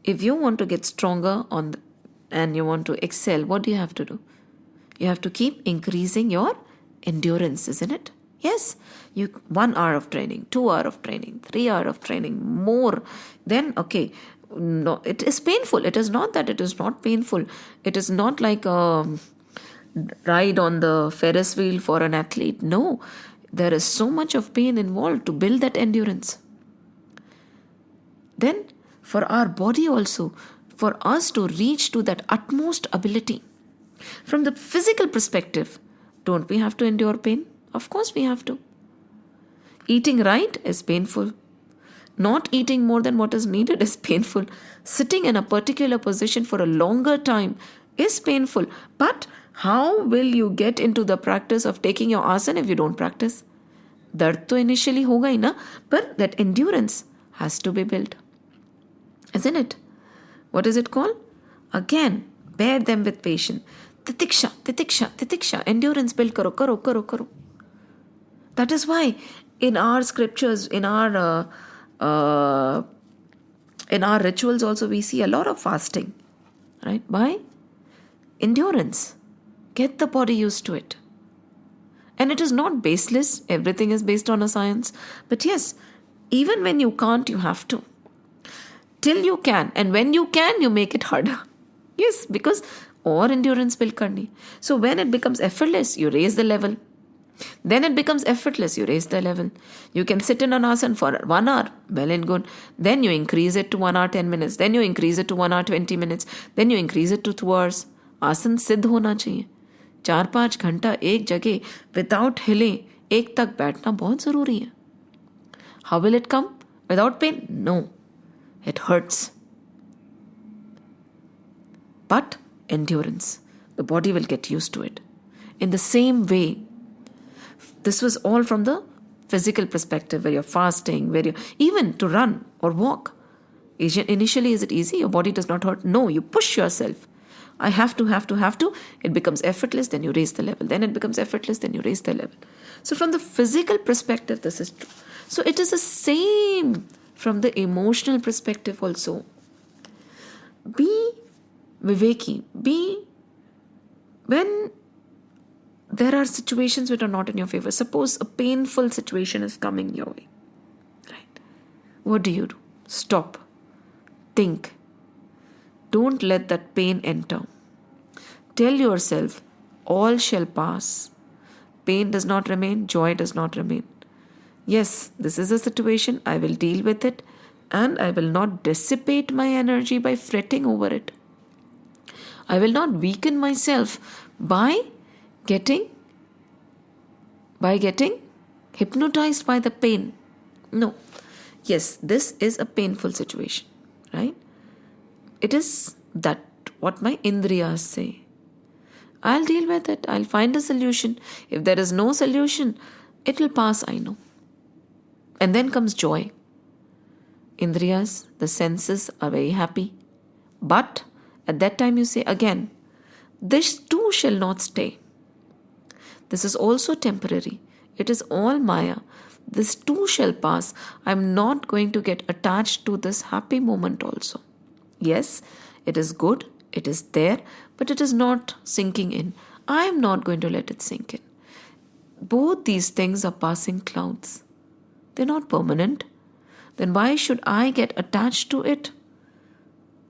If you want to get stronger and you want to excel, what do you have to do? You have to keep increasing your endurance, isn't it? Yes, 1 hour of training, 2 hour of training, 3 hour of training, more. Then okay, no, it is painful. It is not that it is not painful. It is not like a ride on the Ferris wheel for an athlete. No, there is so much of pain involved to build that endurance. Then for our body also, for us to reach to that utmost ability, from the physical perspective, don't we have to endure pain? Of course we have to. Eating right is painful. Not eating more than what is needed is painful. Sitting in a particular position for a longer time is painful. But how will you get into the practice of taking your asana if you don't practice? Dard to initially hoga hi na, but that endurance has to be built. Isn't it? What is it called? Again, bear them with patience. Titiksha, titiksha, titiksha. Endurance build karo, karo, karo, karo. That is why in our scriptures, in our rituals also, we see a lot of fasting. Right? Why? Endurance. Get the body used to it. And it is not baseless. Everything is based on a science. But yes, even when you can't, you have to. Till you can. And when you can, you make it harder. Yes, because or endurance build karni. So when it becomes effortless, you raise the level. Then it becomes effortless, you raise the level. You can sit in an asana for 1 hour, well and good. Then you increase it to 1 hour 10 minutes. Then you increase it to 1 hour 20 minutes. Then you increase it to 2 hours. आसन सिद्ध होना चाहिए. 4-5 घंटा एक जगह without हिले एक तक बैठना बहुत ज़रूरी है. How will it come? Without pain? No. It hurts. But endurance. The body will get used to it. In the same way, this was all from the physical perspective, where you're fasting, where you even to run or walk. Initially, is it easy? Your body does not hurt. No, you push yourself. I have to. It becomes effortless, then you raise the level. Then it becomes effortless, then you raise the level. So from the physical perspective, this is true. So it is the same from the emotional perspective also. Be Viveki. When there are situations which are not in your favor. Suppose a painful situation is coming your way. Right? What do? Stop. Think. Don't let that pain enter. Tell yourself, all shall pass. Pain does not remain, joy does not remain. Yes, this is a situation, I will deal with it, and I will not dissipate my energy by fretting over it. I will not weaken myself by getting hypnotized by the pain. No. Yes, this is a painful situation, right? It is that what my indriyas say. I'll deal with it. I'll find a solution. If there is no solution, it will pass, I know. And then comes joy. Indriyas, the senses are very happy. But at that time you say again, this too shall not stay. This is also temporary. It is all Maya. This too shall pass. I'm not going to get attached to this happy moment also. Yes, it is good. It is there. But it is not sinking in. I'm not going to let it sink in. Both these things are passing clouds. They're not permanent. Then why should I get attached to it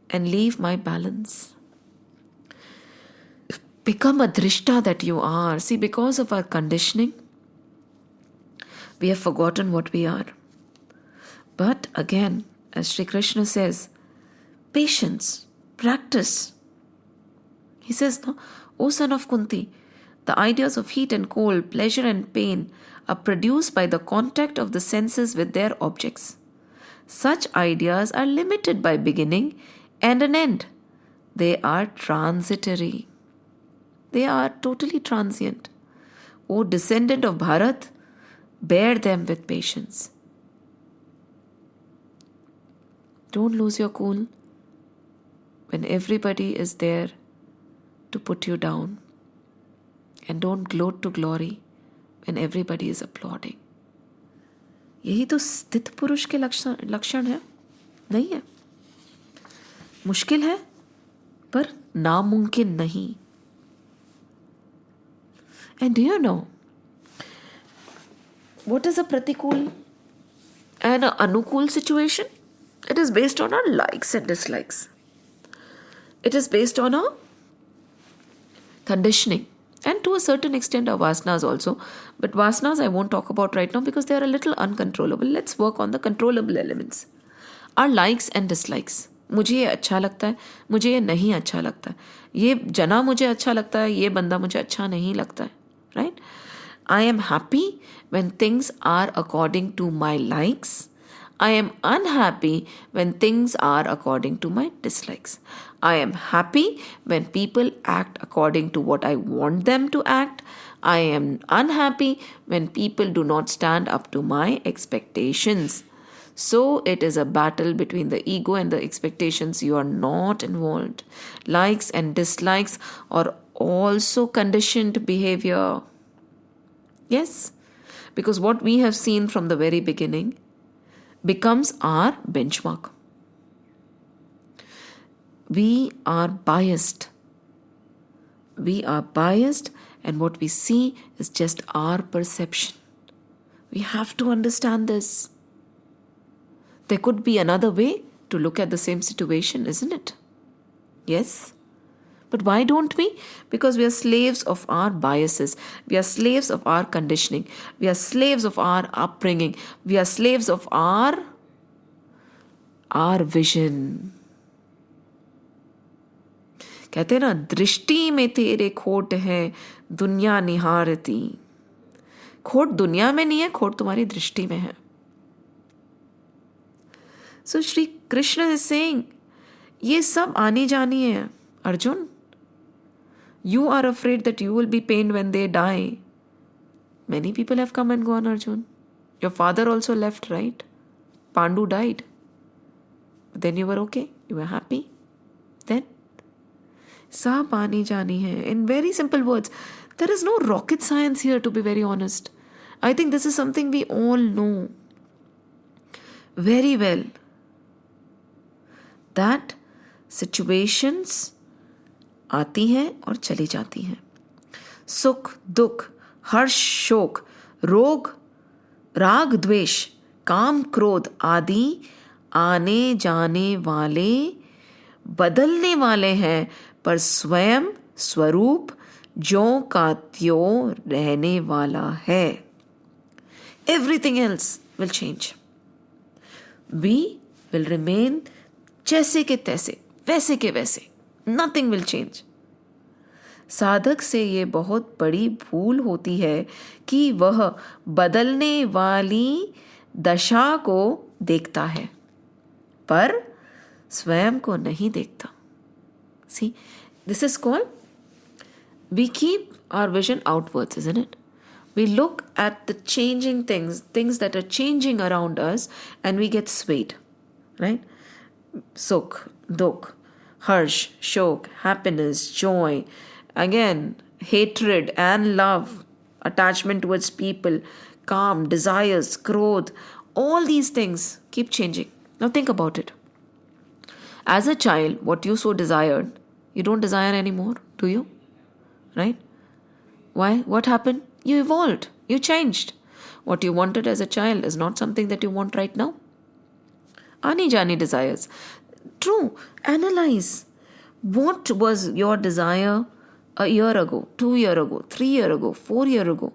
and leave my balance? Become a drishta that you are. See, because of our conditioning, we have forgotten what we are. But again, as Sri Krishna says, patience, practice. He says, no, O son of Kunti, the ideas of heat and cold, pleasure and pain are produced by the contact of the senses with their objects. Such ideas are limited by beginning and an end. They are transitory. They are totally transient. O descendant of Bharat, bear them with patience. Don't lose your cool when everybody is there to put you down. And don't gloat to glory when everybody is applauding. यही तो स्थित पुरुष के लक्षण है, नहीं है? मुश्किल है, पर नामुमकिन नहीं. And do you know, what is a pratikul and an anukul situation? It is based on our likes and dislikes. It is based on our conditioning and to a certain extent our vasanas also. But vasanas I won't talk about right now because they are a little uncontrollable. Let's work on the controllable elements. Our likes and dislikes. मुझे ये अच्छा लगता है, मुझे ये नहीं अच्छा लगता है, ये जना मुझे अच्छा लगता है, ये बंदा मुझे अच्छा नहीं लगता है, right? I am happy when things are according to my likes. I am unhappy when things are according to my dislikes. I am happy when people act according to what I want them to act. I am unhappy when people do not stand up to my expectations. So it is a battle between the ego and the expectations. You are not involved. Likes and dislikes are also conditioned behavior. Yes, because what we have seen from the very beginning becomes our benchmark. We are biased. We are biased, and what we see is just our perception. We have to understand this. There could be another way to look at the same situation, isn't it? Yes. But why don't we? Because we are slaves of our biases. We are slaves of our conditioning. We are slaves of our upbringing. We are slaves of our vision. कहते हैं ना, दृष्टि में तेरे खोट है, दुनिया निहारती. खोट दुनिया में नहीं है, खोट तुम्हारी दृष्टि में है. So Shri Krishna is saying, ये सब आनी जानी है, Arjun. You are afraid that you will be pained when they die. Many people have come and gone, Arjun. Your father also left, right? Pandu died. But then you were okay. You were happy. Then? Sab aani jani hai. In very simple words, there is no rocket science here, to be very honest. I think this is something we all know very well. That situations आती हैं और चली जाती हैं. सुख दुख, हर्ष शोक, रोग राग द्वेष, काम क्रोध आदि आने जाने वाले, बदलने वाले हैं, पर स्वयं स्वरूप ज्यों का त्यों रहने वाला है. Everything else will change. We will remain जैसे के तैसे, वैसे के वैसे. Nothing will change. साधक से ये बहुत बड़ी भूल होती है कि वह बदलने वाली दशा को देखता है, पर स्वयं को नहीं देखता. See, this is called, we keep our vision outwards, isn't it? We look at the changing things that are changing around us, and we get swayed, right? Sukh, dukh, harsh, shok, happiness, joy, again, hatred and love, attachment towards people, calm, desires, growth, all these things keep changing. Now think about it. As a child, what you so desired, you don't desire anymore, do you? Right? Why? What happened? You evolved. You changed. What you wanted as a child is not something that you want right now. Aani jani desires. True. Analyze. What was your desire a year ago, 2 years ago, 3 years ago, 4 years ago?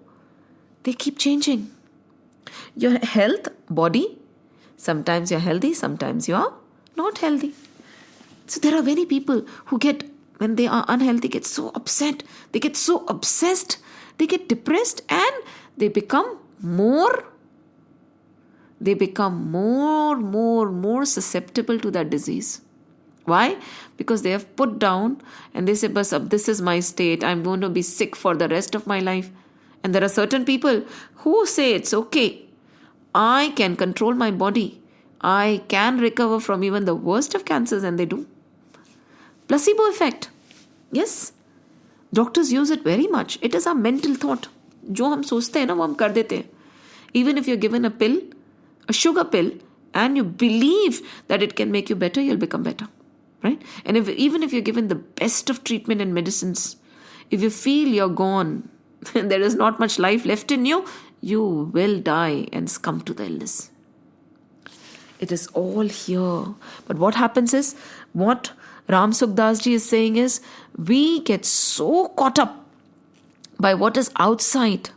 They keep changing. Your health, body, sometimes you're healthy, sometimes you're not healthy. So there are many people who get, when they are unhealthy, get so upset, they get so obsessed, they get depressed, and they become more susceptible to that disease. Why? Because they have put down and they say, "Bas, ab this is my state, I'm going to be sick for the rest of my life." And there are certain people who say it's okay, I can control my body, I can recover from even the worst of cancers, and they do. Placebo effect. Yes. Doctors use it very much. It is our mental thought. जो हम सोचते हैं ना वो हम कर देते हैं. Even if you're given a pill, a sugar pill, and you believe that it can make you better, you'll become better. Right? And even if you're given the best of treatment and medicines, if you feel you're gone, there is not much life left in you, you will die and succumb to the illness. It is all here. But what happens is, what Ram Sukhdas ji is saying is, we get so caught up by what is outside,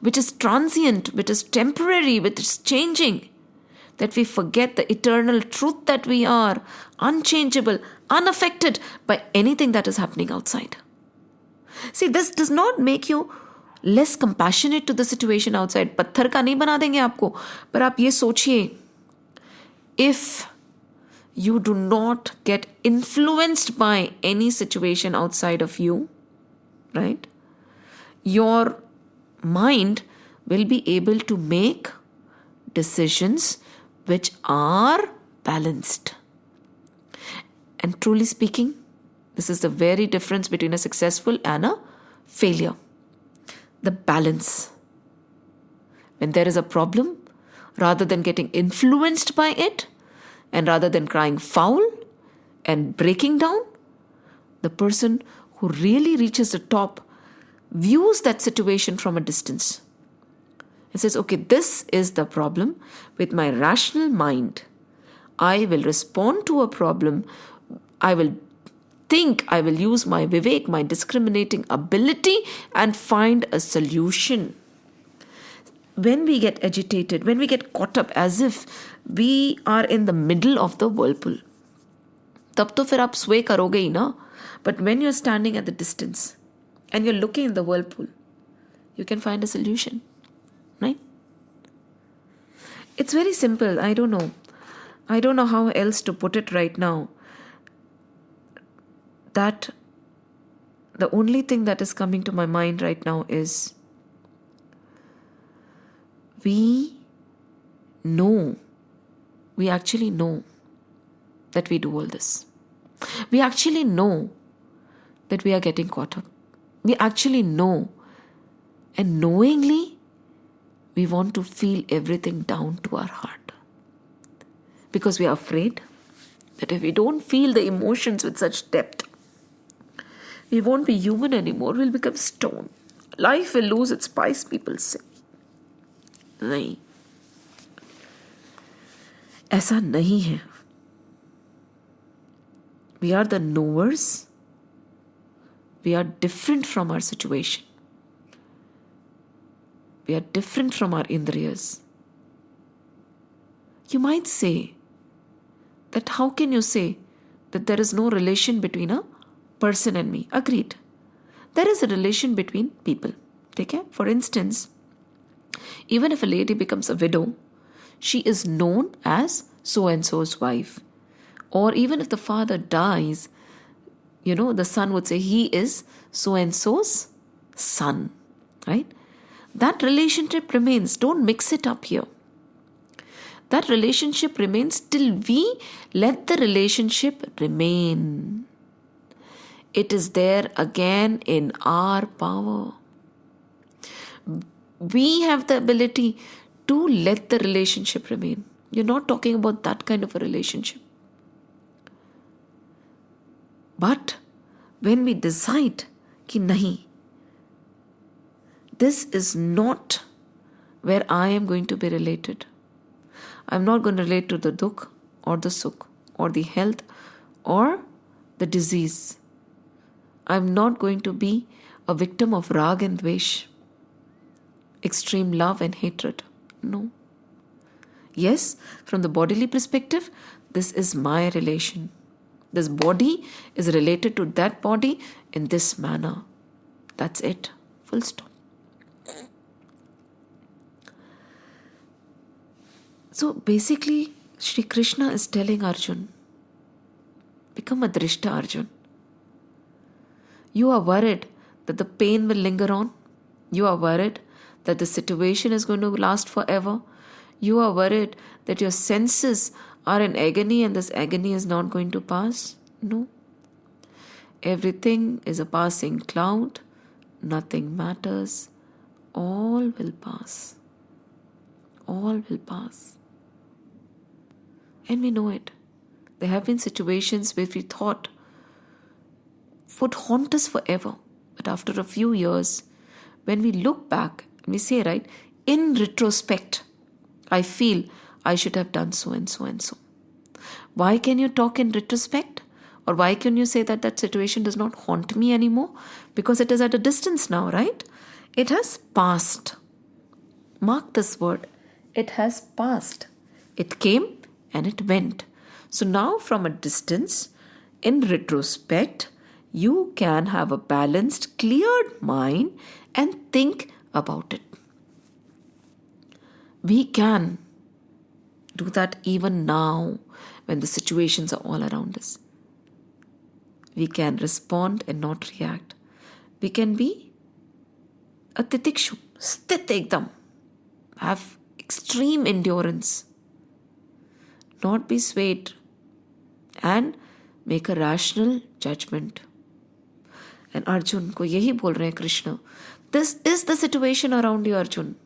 which is transient, which is temporary, which is changing, that we forget the eternal truth that we are unchangeable, unaffected by anything that is happening outside. See, this does not make you less compassionate to the situation outside. पत्थर का नहीं बना देंगे आपको, पर आप ये सोचिए, if you do not get influenced by any situation outside of you, right, your mind will be able to make decisions which are balanced. And truly speaking, this is the very difference between a successful and a failure. The balance. When there is a problem, rather than getting influenced by it, and rather than crying foul and breaking down, the person who really reaches the top views that situation from a distance and says, okay, this is the problem. With my rational mind, I will respond to a problem. I will think, I will use my vivek, my discriminating ability, and find a solution. When we get agitated, when we get caught up as if we are in the middle of the whirlpool, तब तो फिर आप sway करोगे ही ना. But when you're standing at the distance and you're looking in the whirlpool, you can find a solution, right? It's very simple. I don't know how else to put it right now. That the only thing that is coming to my mind right now is, we actually know that we do all this. We actually know that we are getting caught up. We actually know, and knowingly, we want to feel everything down to our heart. Because we are afraid that if we don't feel the emotions with such depth, we won't be human anymore. We'll become stone. Life will lose its spice, people say. नहीं, ऐसा नहीं है. We are the knowers. We are different from our situation. We are different from our indriyas. You might say that how can you say that there is no relation between a person and me? Agreed. There is a relation between people. Okay? For instance, even if a lady becomes a widow, she is known as so-and-so's wife. Or even if the father dies, the son would say he is so-and-so's son, right? That relationship remains. Don't mix it up here. That relationship remains till we let the relationship remain. It is there again in our power. We have the ability to let the relationship remain. You're not talking about that kind of a relationship. But when we decide कि नहीं, this is not where I am going to be related. I'm not going to relate to the dukh or the sukh or the health or the disease. I'm not going to be a victim of rag and dvesh, extreme love and hatred. No. Yes, from the bodily perspective, this is my relation. This body is related to that body in this manner. That's it. Full stop. So basically, Shri Krishna is telling Arjun, become a Drishta Arjun. You are worried that the pain will linger on. You are worried that the situation is going to last forever. You are worried that your senses are in agony and this agony is not going to pass. No. Everything is a passing cloud. Nothing matters. All will pass. All will pass. And we know it. There have been situations where we thought would haunt us forever. But after a few years, when we look back, we say, right, in retrospect, I feel I should have done so and so and so. Why can you talk in retrospect? Or why can you say that that situation does not haunt me anymore? Because it is at a distance now, right? It has passed. Mark this word. It has passed. It came and it went. So now from a distance, in retrospect, you can have a balanced, cleared mind and think about it. We can do that even now when the situations are all around us. We can respond and not react. We can be a titikshu, sthit ekdam, have extreme endurance, not be swayed, and make a rational judgment. And Arjun को यही बोल रहे हैं Krishna. This is the situation around you, Arjun.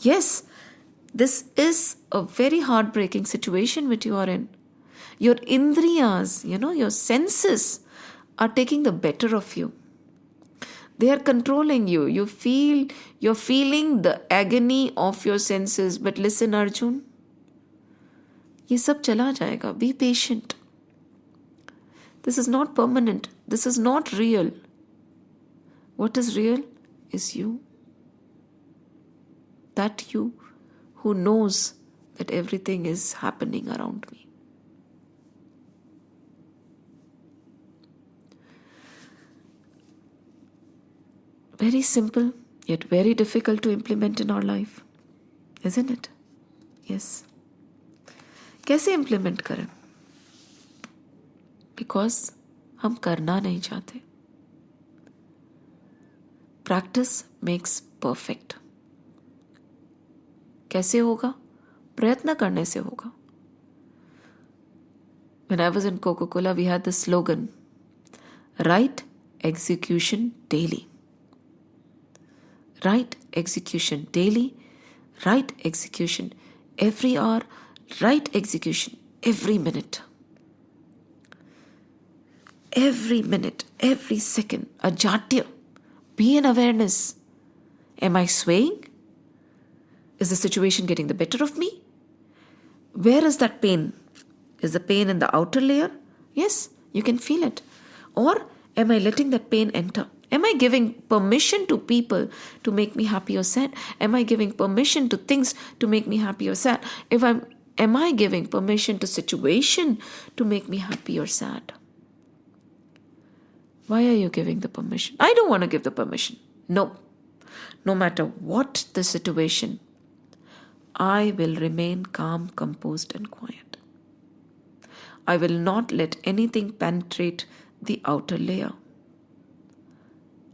Yes, this is a very heartbreaking situation which you are in. Your indriyas, your senses are taking the better of you. They are controlling you. You're feeling the agony of your senses. But listen, Arjun, ये सब चला जाएगा. Be patient. This is not permanent. This is not real. What is real is you. That you who knows that everything is happening around me. Very simple, yet very difficult to implement in our life. Isn't it? Yes. कैसे implement करें? Because हम करना नहीं चाहते. Practice makes perfect. कैसे होगा? प्रयत्न करने से होगा. When I was in Coca-Cola, we had this slogan, right execution daily. Right execution daily, right execution every hour, right execution every minute. Every minute, every second, ajatya. Be in awareness. Am I swaying? Is the situation getting the better of me? Where is that pain? Is the pain in the outer layer? Yes, you can feel it. Or am I letting that pain enter? Am I giving permission to people to make me happy or sad? Am I giving permission to things to make me happy or sad? Am I giving permission to situation to make me happy or sad? Why are you giving the permission? I don't want to give the permission. No. No matter what the situation, I will remain calm, composed, and quiet. I will not let anything penetrate the outer layer.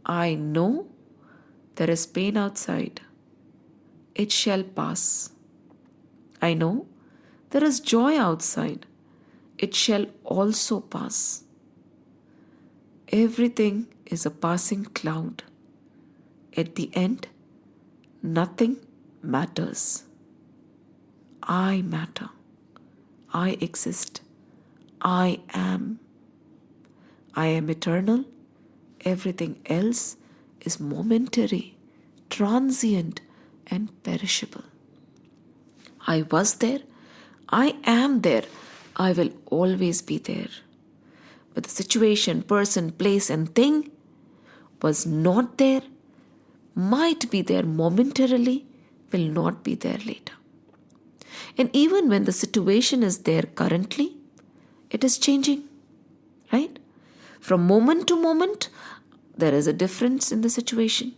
I know there is pain outside. It shall pass. I know there is joy outside. It shall also pass. Everything is a passing cloud. At the end, nothing matters. I matter. I exist. I am. I am eternal. Everything else is momentary, transient, and perishable. I was there. I am there. I will always be there. But the situation, person, place, and thing was not there, might be there momentarily, will not be there later. And even when the situation is there currently, it is changing, right? From moment to moment, there is a difference in the situation.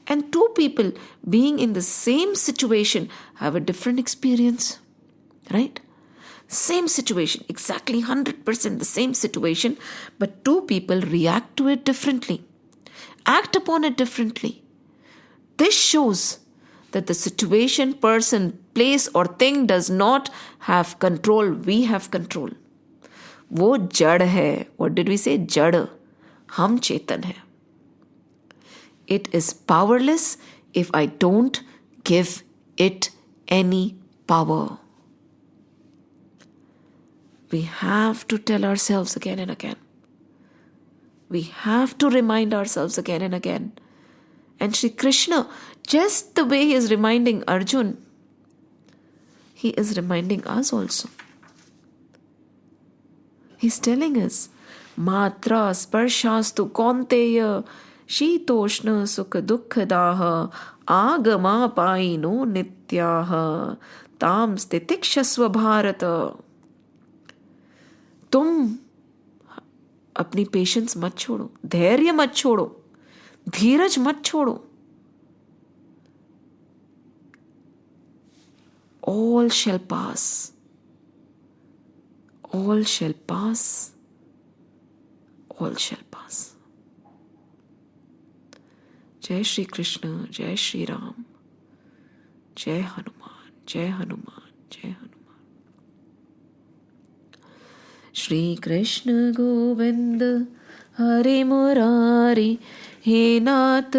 And two people being in the same situation have a different experience, right? Same situation, exactly 100% the same situation, but two people react to it differently, act upon it differently. This shows that the situation, person, place or thing does not have control. We have control. वो जड़ है. What did we say? जड़. हम चेतन हैं. It is powerless if I don't give it any power. We have to tell ourselves again and again. We have to remind ourselves again and again. And Shri Krishna, just the way he is reminding Arjun, he is reminding us also. He's telling us, Matra sparshastu kaunteya shitoshna sukha dukkadaha agama paino nityaha tam stitikshasva bharata. तुम अपनी patience मत छोड़ो, धैर्य मत छोड़ो, धीरज मत छोड़ो. All shall pass. All shall pass. All shall pass. Jai Shri Krishna, Jai Shri Ram, Jai Hanuman, Jai Hanuman, Jai Hanuman. Shri Krishna Govinda Hare Murari He Nath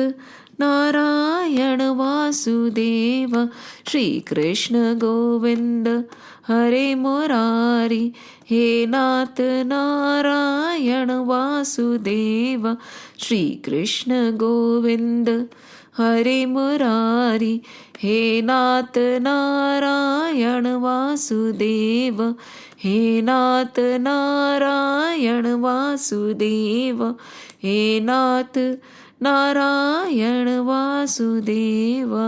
Narayana Vasudeva. Shri Krishna Govinda Hare Murari He Nath Narayana Vasudeva. Shri Krishna Govinda Hare Murari He Nath Narayana Vasudeva. He Nath Narayana Vasudeva. He Nath Narayana Vasudeva.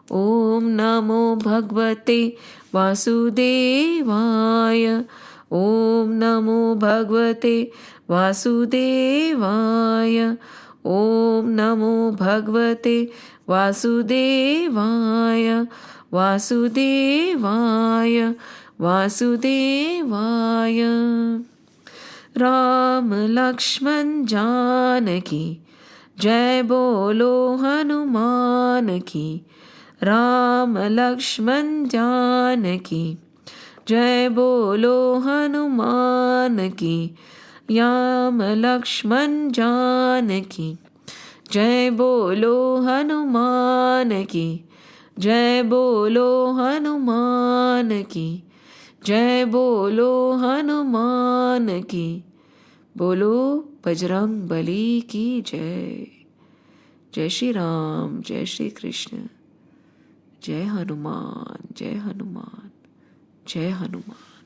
Om Namo Bhagavate Vasudevaya. Om Namo Bhagavate Vasudevaya. Om Namo Bhagavate Vasudevaya. Vasudevaya. Vasudevaya. Ram Lakshman Janaki Jai Bolo Hanuman ki. Ram Lakshman Janaki Jai Bolo Hanuman ki. Ram Lakshman Janaki Jai Bolo Hanuman ki. Jai Bolo Hanuman ki. जय बोलो हनुमान की. बोलो बजरंग बली की जय. जय श्री राम, जय श्री कृष्ण, जय हनुमान, जय हनुमान, जय हनुमान.